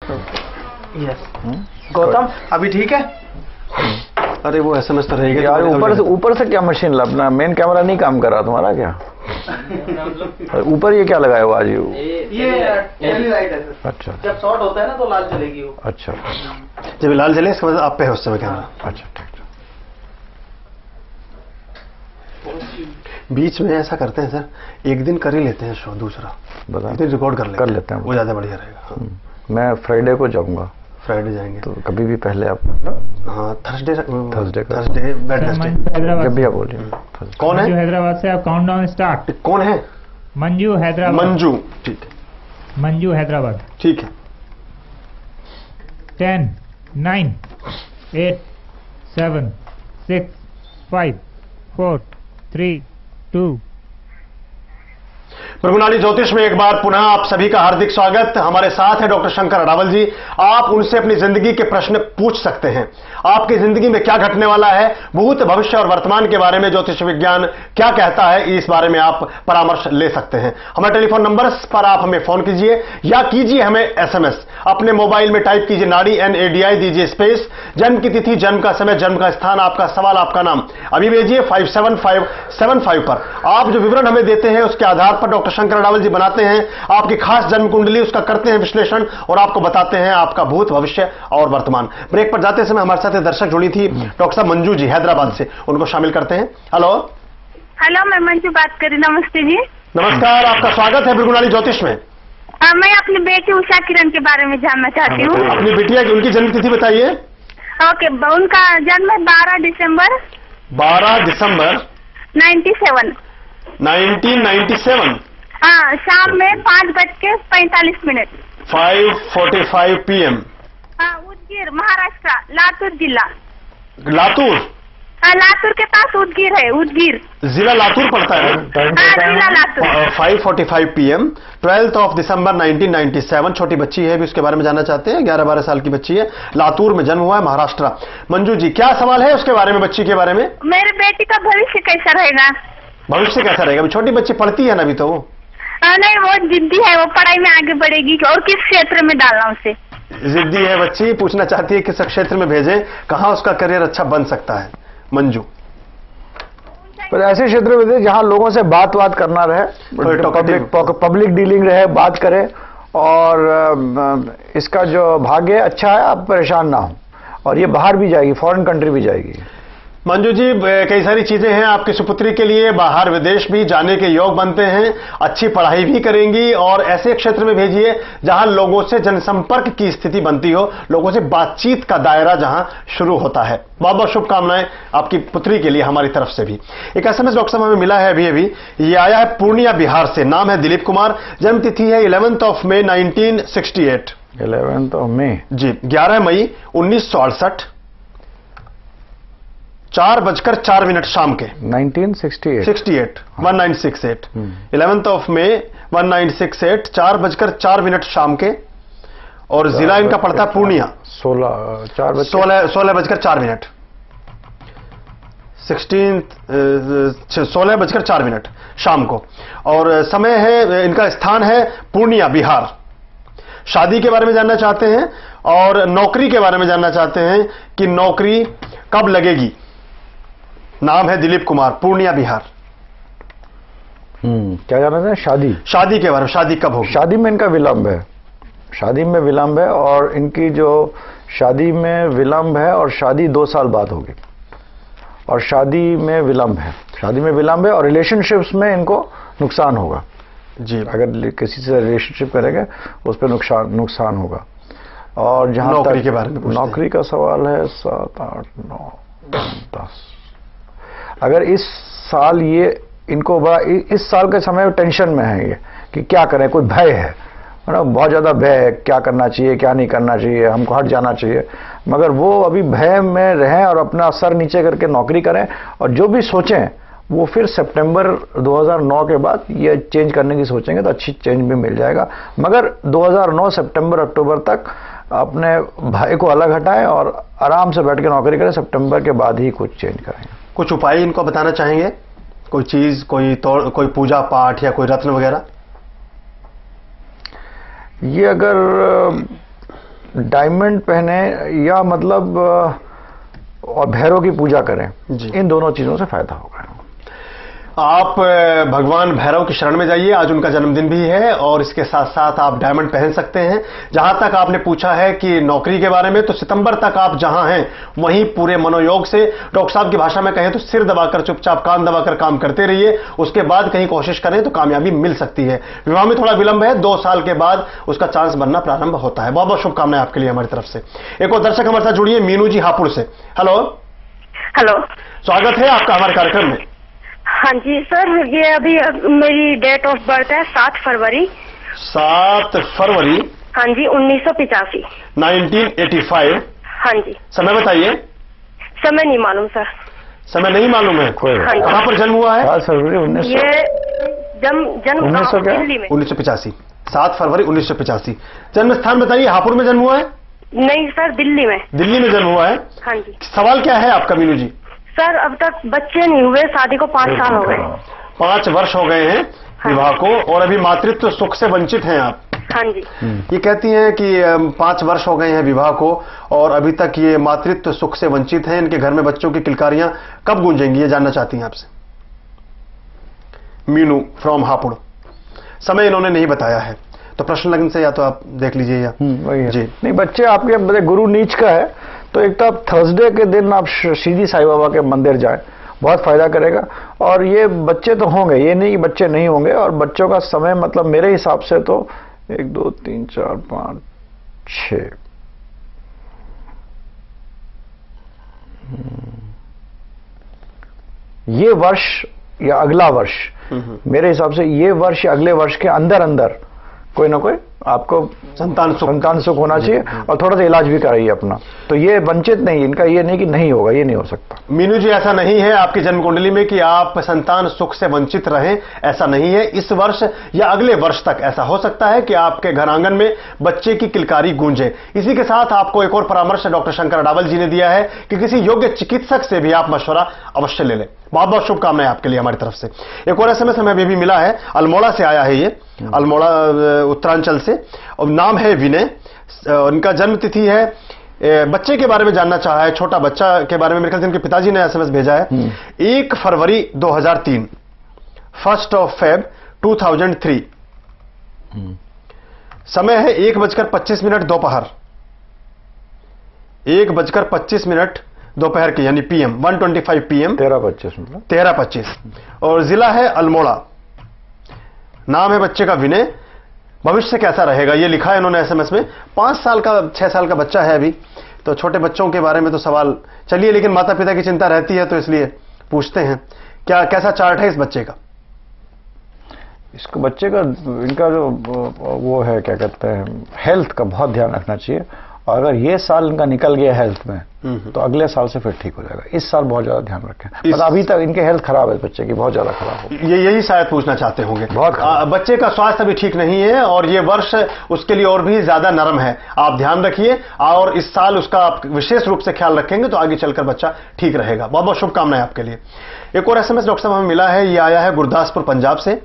Yes. Gautam अभी ठीक है? अरे वो SMS तो रहेगा यार। ऊपर से क्या मशीन, अपना मेन कैमरा नहीं काम कर रहा तुम्हारा क्या? ऊपर ये क्या लगाया हुआ आज? ये एलईडी लाइट है सर। अच्छा। जब शॉर्ट होता है ना तो लाल चलेगी वो। अच्छा। जब लाल जले इसके बाद आप पे है उस समय कैमरा। अच्छा ठीक। बीच में ऐसा करते हैं सर, एक दिन कर ही लेते हैं शो, दूसरा बता दिन रिकॉर्ड कर लेते हैं, वो ज्यादा बढ़िया रहेगा। मैं फ्राइडे को जाऊंगा। फ्राइडे जाएंगे तो कभी भी पहले आप। हाँ थर्सडे वेडनेसडे जब भी आप बोलिए। कौन है? हैदराबाद से आप काउंटडाउन स्टार्ट। कौन है? मंजू हैदराबाद। मंजू, ठीक है। मंजू हैदराबाद, ठीक है। 10 9 8 7 6 5 4 3 2। भृगुनाली ज्योतिष में एक बार पुनः आप सभी का हार्दिक स्वागत। हमारे साथ है डॉक्टर शंकर अडावल जी। आप उनसे अपनी जिंदगी के प्रश्न पूछ सकते हैं। आपकी जिंदगी में क्या घटने वाला है, भूत भविष्य और वर्तमान के बारे में ज्योतिष विज्ञान क्या कहता है, इस बारे में आप परामर्श ले सकते हैं। हमारे टेलीफोन नंबर पर आप हमें फोन कीजिए या कीजिए हमें SMS। अपने मोबाइल में टाइप कीजिए नाड़ी NADI, दीजिए स्पेस, जन्म की तिथि, जन्म का समय, जन्म का स्थान, आपका सवाल, आपका नाम अभी भेजिए 57575 पर। आप जो विवरण हमें देते हैं उसके आधार पर डॉक्टर शंकर अडावल जी बनाते हैं आपकी खास जन्म कुंडली, उसका करते हैं विश्लेषण और आपको बताते हैं आपका भूत भविष्य और वर्तमान। ब्रेक पर जाते समय हमारे साथ दर्शक जुड़ी थी डॉक्टर साहब मंजू जी हैदराबाद से, उनको शामिल करते हैं। हेलो। हेलो, मैं मंजू बात कर रही। नमस्ते जी। नमस्कार, आपका स्वागत है भृगुनाली ज्योतिष में। मैं अपनी बेटी उषा किरण के बारे में जानना चाहती हूँ। अपनी बिटिया की उनकी जन्म तिथि बताइए। ओके, उनका जन्म है 12 दिसंबर 1997। 1997। हाँ, शाम में 5:45 5:45 PM। हाँ, उदगीर महाराष्ट्र, लातूर जिला। लातूर? हाँ, लातूर के पास उदगीर है। उदगीर जिला लातूर पड़ता है। जिला लातूर। 5:45 PM 12 दिसंबर 1997। छोटी बच्ची है, भी उसके बारे में जानना चाहते हैं। 11-12 साल की बच्ची है, लातूर में जन्म हुआ है, महाराष्ट्र। मंजू जी क्या सवाल है उसके बारे में, बच्ची के बारे में? मेरे बेटी का भविष्य कैसा रहेगा? भविष्य कैसा रहेगा? अभी छोटी बच्ची पढ़ती है ना अभी तो। वो नहीं, वो जिद्दी है, वो पढ़ाई में आगे बढ़ेगी। और किस क्षेत्र में डालना उसे? जिद्दी है बच्ची, पूछना चाहती है किस क्षेत्र में भेजें, कहां उसका करियर अच्छा बन सकता है। मंजू पर ऐसे क्षेत्र में दे जहां लोगों से बात करना रहे, पब्लिक डीलिंग रहे, बात करे और इसका जो भाग्य अच्छा है, आप परेशान ना हो। और ये बाहर भी जाएगी, फॉरेन कंट्री भी जाएगी। मंजू जी कई सारी चीजें हैं आपकी सुपुत्री के लिए, बाहर विदेश भी जाने के योग बनते हैं, अच्छी पढ़ाई भी करेंगी और ऐसे क्षेत्र में भेजिए जहां लोगों से जनसंपर्क की स्थिति बनती हो, लोगों से बातचीत का दायरा जहां शुरू होता है। बहुत बहुत शुभकामनाएं आपकी पुत्री के लिए हमारी तरफ से भी। एक SMS डॉक्टर साहब हमें मिला है अभी, ये आया है पूर्णिया बिहार से, नाम है दिलीप कुमार, जन्म तिथि है 11 मई 1968। 11 मई जी, 11 मई 1968, 4:04 शाम के। 1968 1968 11 मई 1968, 4:04 शाम के। और जिला इनका पड़ता है पूर्णिया। 16:04 16:04 शाम को। और समय है, इनका स्थान है पूर्णिया बिहार। शादी के बारे में जानना चाहते हैं और नौकरी के बारे में जानना चाहते हैं कि नौकरी कब लगेगी। नाम है दिलीप कुमार, पूर्णिया बिहार। क्या जाना था? शादी के बारे में, शादी कब होगी? शादी में इनका विलंब है, शादी में विलंब है। और इनकी जो शादी में विलंब है और शादी 2 साल बाद होगी। और शादी में विलंब है और रिलेशनशिप्स में इनको नुकसान होगा जी। अगर किसी से रिलेशनशिप करेंगे उस पर नुकसान होगा। और जहां नौकरी के बारे में नौकरी का सवाल है 7 8 9 10। अगर इस साल ये इनको बड़ा, इस साल के समय टेंशन में है ये कि क्या करें, कोई भय है ना, बहुत ज्यादा भय है, क्या करना चाहिए क्या नहीं करना चाहिए, हमको हट जाना चाहिए। मगर वो अभी भय में रहें और अपना सर नीचे करके नौकरी करें और जो भी सोचें वो फिर सितंबर 2009 के बाद ये चेंज करने की सोचेंगे तो अच्छी चेंज भी मिल जाएगा। मगर 2009 सितंबर अक्टूबर तक अपने भाई को अलग हटाएं और आराम से बैठ के नौकरी करें। सितंबर के बाद ही कुछ चेंज करेंगे। कुछ उपाय इनको बताना चाहेंगे, कोई चीज, कोई पूजा पाठ या कोई रत्न वगैरह? ये अगर डायमंड पहने या मतलब और भैरव की पूजा करें, जी। इन दोनों चीजों से फायदा होगा। आप भगवान भैरव की शरण में जाइए, आज उनका जन्मदिन भी है, और इसके साथ साथ आप डायमंड पहन सकते हैं। जहां तक आपने पूछा है कि नौकरी के बारे में, तो सितंबर तक आप जहां हैं वहीं पूरे मनोयोग से, डॉक्टर साहब की भाषा में कहें तो सिर दबाकर, चुपचाप कान दबाकर काम करते रहिए। उसके बाद कहीं कोशिश करें तो कामयाबी मिल सकती है। विवाह में थोड़ा विलंब है, 2 साल के बाद उसका चांस बनना प्रारंभ होता है। बहुत बहुत शुभकामनाएं आपके लिए हमारी तरफ से। एक और दर्शक हमारे साथ जुड़िए, मीनू जी हापुड़ से। Hello, hello. स्वागत है आपका हमारे कार्यक्रम में। हाँ जी सर, ये अभी मेरी डेट ऑफ बर्थ है 7 फरवरी। 7 फरवरी हाँ जी, 1985। 1985। हाँ जी। समय बताइए। समय नहीं मालूम सर। समय नहीं मालूम है। कोई हाँ जी। कहां पर जन्म हुआ है? 7 फरवरी 1900 ये जन्म 1900 क्या? दिल्ली में। 1985। 7 फरवरी 1985। जन्म स्थान बताइए। हापुड़ में जन्म हुआ है? नहीं सर, दिल्ली में। दिल्ली में जन्म हुआ है। हाँ जी सवाल क्या है आपका मीनू जी? सर, अब तक बच्चे नहीं हुए, शादी को 5 साल हो गए। 5 वर्ष हो गए हैं विवाह को, और अभी मातृत्व सुख से वंचित हैं आप। हाँ जी। ये कहती हैं कि 5 वर्ष हो गए हैं विवाह को और अभी तक ये मातृत्व सुख से वंचित हैं। इनके घर में बच्चों की किलकारियां कब गूंजेंगी, ये जानना चाहती हैं आपसे। मीनू फ्रॉम हापुड़। समय इन्होंने नहीं बताया है, तो प्रश्न लगन से या तो आप देख लीजिए या वही है। जी। नहीं, बच्चे आपके मतलब गुरु नीच का है, तो एक तो आप थर्सडे के दिन आप शिरडी साईं बाबा के मंदिर जाएं, बहुत फायदा करेगा। और ये बच्चे तो होंगे, ये नहीं कि बच्चे नहीं होंगे। और बच्चों का समय मतलब मेरे हिसाब से तो 1 2 3 4 5 6 ये वर्ष या अगला वर्ष, मेरे हिसाब से ये वर्ष या अगले वर्ष के अंदर अंदर कोई ना कोई आपको संतान सुख होना चाहिए। और थोड़ा सा इलाज भी कराइए अपना, तो ये वंचित नहीं, इनका ये नहीं कि नहीं होगा, ये नहीं हो सकता। मीनू जी, ऐसा नहीं है आपकी जन्म कुंडली में कि आप संतान सुख से वंचित रहें, ऐसा नहीं है। इस वर्ष या अगले वर्ष तक ऐसा हो सकता है कि आपके घर आंगन में बच्चे की किलकारी गूंजे। इसी के साथ आपको एक और परामर्श डॉक्टर शंकर अडावल जी ने दिया है कि किसी योग्य चिकित्सक से भी आप मशवरा अवश्य ले लें। बहुत बहुत शुभकामनाएं आपके लिए हमारी तरफ से। एक और SMS हमें अभी भी मिला है, अल्मोड़ा से आया है ये, अल्मोड़ा उत्तरांचल से, और नाम है विनय। उनका जन्म तिथि है, बच्चे के बारे में जानना चाहा है, छोटा बच्चा के बारे में। मेरे ख्याल से इनके पिताजी ने SMS भेजा है। 1 फरवरी 2003, 1 फेब 2003। समय है 1:25 दोपहर, 1:25 दोपहर के, यानी PM 1:25 PM 13-25 मतलब 13-25। और जिला है अल्मोड़ा। नाम है बच्चे का विनय। भविष्य कैसा रहेगा ये लिखा है इन्होंने SMS में। 5 साल का 6 साल का बच्चा है अभी, तो छोटे बच्चों के बारे में तो सवाल चलिए, लेकिन माता पिता की चिंता रहती है तो इसलिए पूछते हैं। क्या कैसा चार्ट है इस बच्चे का? इसको बच्चे का, इनका जो वो है क्या कहते हैं, हेल्थ का बहुत ध्यान रखना चाहिए। और अगर ये साल इनका निकल गया हेल्थ में, तो अगले साल से फिर ठीक हो जाएगा। इस साल बहुत ज्यादा ध्यान रखें, मतलब अभी तक इनके हेल्थ खराब है बच्चे की, बहुत ज्यादा खराब हो। यही शायद पूछना चाहते होंगे। बहुत बच्चे का स्वास्थ्य अभी ठीक नहीं है और ये वर्ष उसके लिए और भी ज्यादा नरम है। आप ध्यान रखिए और इस साल उसका आप विशेष रूप से ख्याल रखेंगे तो आगे चलकर बच्चा ठीक रहेगा। बहुत बहुत शुभकामनाएं आपके लिए। एक और SMS डॉक्टर साहब हमें मिला है, ये आया है गुरदासपुर पंजाब से।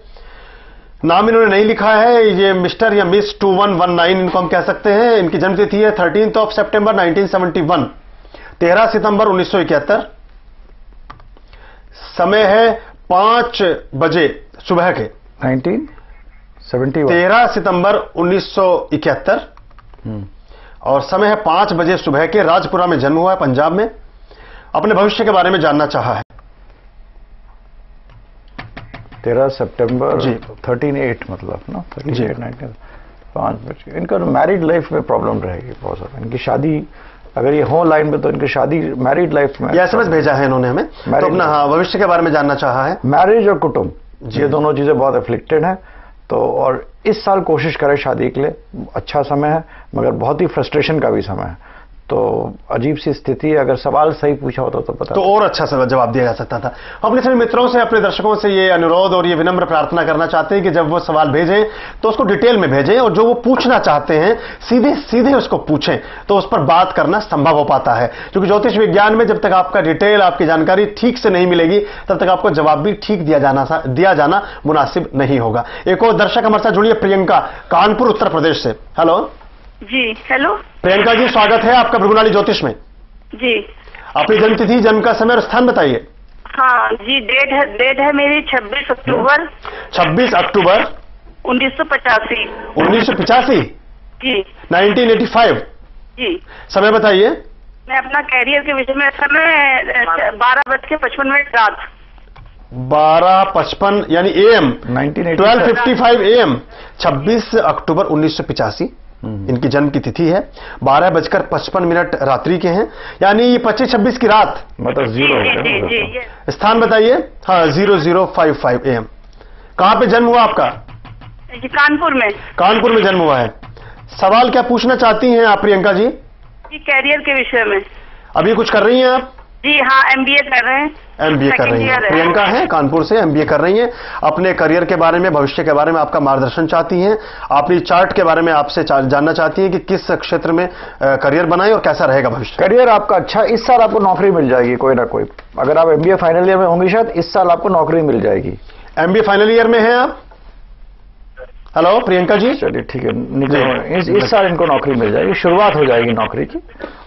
नाम इन्होंने नहीं लिखा है, ये मिस्टर या मिस 2119 इनको हम कह सकते हैं। इनकी जन्मतिथि है 13 सितंबर 1971, 13 सितंबर 1971। समय है 5 बजे सुबह के, 1971 13 सितंबर 1971। और समय है 5 बजे सुबह के। राजपुरा में जन्म हुआ है, पंजाब में। अपने भविष्य के बारे में जानना चाहा है। 13 सितंबर जी 13/8 मतलब ना 13/8 5 बजे। इनका मैरिड लाइफ में प्रॉब्लम रहेगी बहुत ज्यादा। इनकी शादी अगर ये हो लाइन में तो इनकी शादी मैरिड लाइफ में। ये SMS भेजा है इन्होंने हमें, तो अपना हाँ भविष्य के बारे में जानना चाहा है। मैरिज और कुटुंब, ये दोनों चीजें बहुत अफ्लिक्टेड हैं। तो और इस साल कोशिश करें शादी के लिए, अच्छा समय है मगर बहुत ही फ्रस्ट्रेशन का भी समय है। तो अजीब सी स्थिति है। अगर सवाल सही पूछा होता तो पता तो और अच्छा सा जवाब दिया जा सकता था। अपने सभी मित्रों से, अपने दर्शकों से ये अनुरोध और ये विनम्र प्रार्थना करना चाहते हैं कि जब वो सवाल भेजें तो उसको डिटेल में भेजें और जो वो पूछना चाहते हैं सीधे सीधे उसको पूछें, तो उस पर बात करना संभव हो पाता है। क्योंकि ज्योतिष विज्ञान में जब तक आपका डिटेल, आपकी जानकारी ठीक से नहीं मिलेगी तब तक आपको जवाब भी ठीक दिया जाना मुनासिब नहीं होगा। एक और दर्शक हमारे साथ जुड़िए, प्रियंका, कानपुर उत्तर प्रदेश से। हेलो जी हेलो। प्रियंका जी, स्वागत है आपका भृगुनाली ज्योतिष में। जी अपनी जन्मतिथि, जन्म का समय और स्थान बताइए। हाँ जी, डेट है मेरी 26 अक्टूबर 26 अक्टूबर 1985। 1985। जी 1985। जी। समय बताइए। मैं अपना कैरियर के विषय में, समय 12:55 रात। 12:55 यानी AM 12:55 AM 26 अक्टूबर 1985 इनकी जन्म की तिथि है। 12:55 रात्रि के हैं, यानी ये 25-26 की रात, मतलब जीरो हो जी गया। जी। स्थान बताइए। हाँ, 0055 AM। कहाँ पे जन्म हुआ आपका? जी कानपुर में। कानपुर में जन्म हुआ है। सवाल क्या पूछना चाहती हैं आप प्रियंका जी? जी कैरियर के विषय में। अभी कुछ कर रही हैं आप? जी हाँ, MBA कर रहे हैं। MBA कर रही हैं। प्रियंका है, कानपुर से MBA कर रही हैं। अपने करियर के बारे में, भविष्य के बारे में आपका मार्गदर्शन चाहती हैं। अपनी चार्ट के बारे में आपसे जानना चाहती हैं कि किस क्षेत्र में करियर बनाएं और कैसा रहेगा भविष्य। करियर आपका अच्छा, इस साल आपको नौकरी मिल जाएगी कोई ना कोई। अगर आप MBA फाइनल ईयर में होंगे शायद इस साल आपको नौकरी मिल जाएगी। MBA फाइनल ईयर में हैं आप? हेलो प्रियंका जी। चलिए ठीक है, निकल इस साल इनको नौकरी मिल जाएगी, शुरुआत हो जाएगी नौकरी की।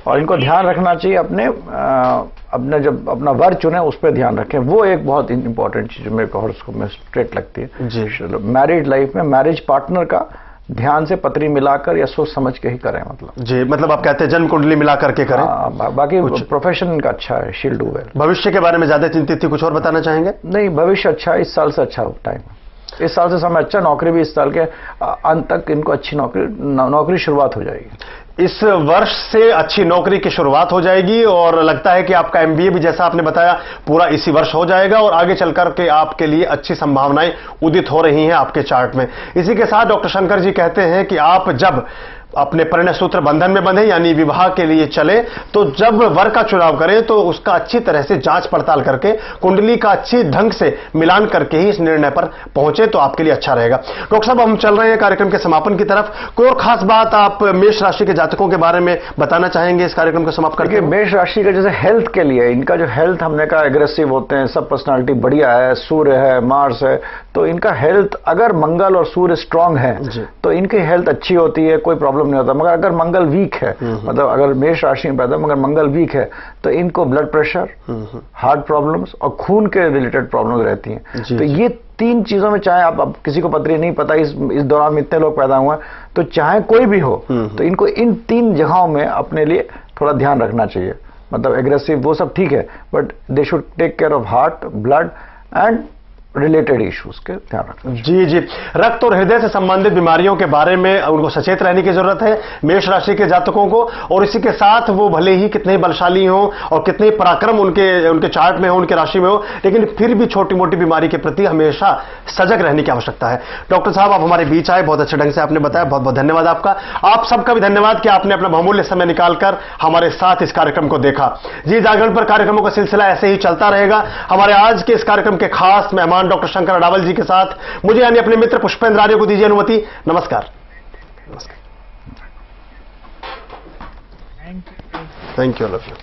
और इनको ध्यान रखना चाहिए अपने जब अपना वर चुने उस पर ध्यान रखें। वो एक बहुत इंपॉर्टेंट चीज मेरे को हॉरोस्कोप में स्ट्रेट लगती है जी। मैरिड लाइफ में मैरिज पार्टनर का ध्यान से पत्री मिलाकर या सोच समझ के ही करें। मतलब जी, मतलब आप कहते हैं जन्म कुंडली मिला करके करें। बाकी प्रोफेशन इनका अच्छा है, शील डू वेल। भविष्य के बारे में ज्यादा चिंतित थी, कुछ और बताना चाहेंगे? नहीं, भविष्य अच्छा है, इस साल से अच्छा टाइम, इस साल से समय अच्छा। नौकरी भी इस साल के अंत तक इनको अच्छी नौकरी शुरुआत हो जाएगी। इस वर्ष से अच्छी नौकरी की शुरुआत हो जाएगी और लगता है कि आपका MBA भी जैसा आपने बताया पूरा इसी वर्ष हो जाएगा और आगे चलकर के आपके लिए अच्छी संभावनाएं उदित हो रही हैं आपके चार्ट में। इसी के साथ डॉक्टर शंकर जी कहते हैं कि आप जब अपने परिणय सूत्र बंधन में बंधे यानी विवाह के लिए चले तो जब वर का चुनाव करें तो उसका अच्छी तरह से जांच पड़ताल करके कुंडली का अच्छी ढंग से मिलान करके ही इस निर्णय पर पहुंचे तो आपके लिए अच्छा रहेगा। डॉक्टर साहब, हम चल रहे हैं कार्यक्रम के समापन की तरफ। कोई और खास बात आप मेष राशि के जातकों के बारे में बताना चाहेंगे इस कार्यक्रम को समाप्त करके? मेष राशि का जैसे हेल्थ के लिए, इनका जो हेल्थ हमने कहा एग्रेसिव होते हैं, सब पर्सनालिटी बढ़िया है, सूर्य है, मार्स है, तो इनका हेल्थ अगर मंगल और सूर्य स्ट्रांग है तो इनकी हेल्थ अच्छी होती है, कोई प्रॉब्लम नहीं होता। मगर अगर मंगल वीक है, मतलब अगर मेष राशि में पैदा मगर मंगल वीक है तो इनको ब्लड प्रेशर, हार्ट प्रॉब्लम्स और खून के रिलेटेड प्रॉब्लम्स रहती हैं। तो ये तीन चीजों में, चाहे आप किसी को पत्री नहीं पता इस दौरान में इतने लोग पैदा हुए, तो चाहे कोई भी हो तो इनको इन तीन जगहों में अपने लिए थोड़ा ध्यान रखना चाहिए। मतलब एग्रेसिव वो सब ठीक है, but they should take care of heart, blood and related issues के ध्यान रखना। जी जी, रक्त और हृदय से संबंधित बीमारियों के बारे में उनको सचेत रहने की जरूरत है मेष राशि के जातकों को। और इसी के साथ वो भले ही कितने बलशाली हो और कितने पराक्रम उनके चार्ट में हो, उनके राशि में हो, लेकिन फिर भी छोटी मोटी बीमारी के प्रति हमेशा सजग रहने की आवश्यकता है। डॉक्टर साहब, आप हमारे बीच आए, बहुत अच्छे ढंग से आपने बताया, बहुत बहुत धन्यवाद आपका। आप सबका भी धन्यवाद कि आपने अपना बहुमूल्य समय निकालकर हमारे साथ इस कार्यक्रम को देखा। जी जागरण पर कार्यक्रमों का सिलसिला ऐसे ही चलता रहेगा। हमारे आज के इस कार्यक्रम के खास मेहमान डॉक्टर शंकर अडावल जी के साथ मुझे यानी अपने मित्र पुष्पेंद्र आर्य को दीजिए अनुमति। नमस्कार। Thank you all of you.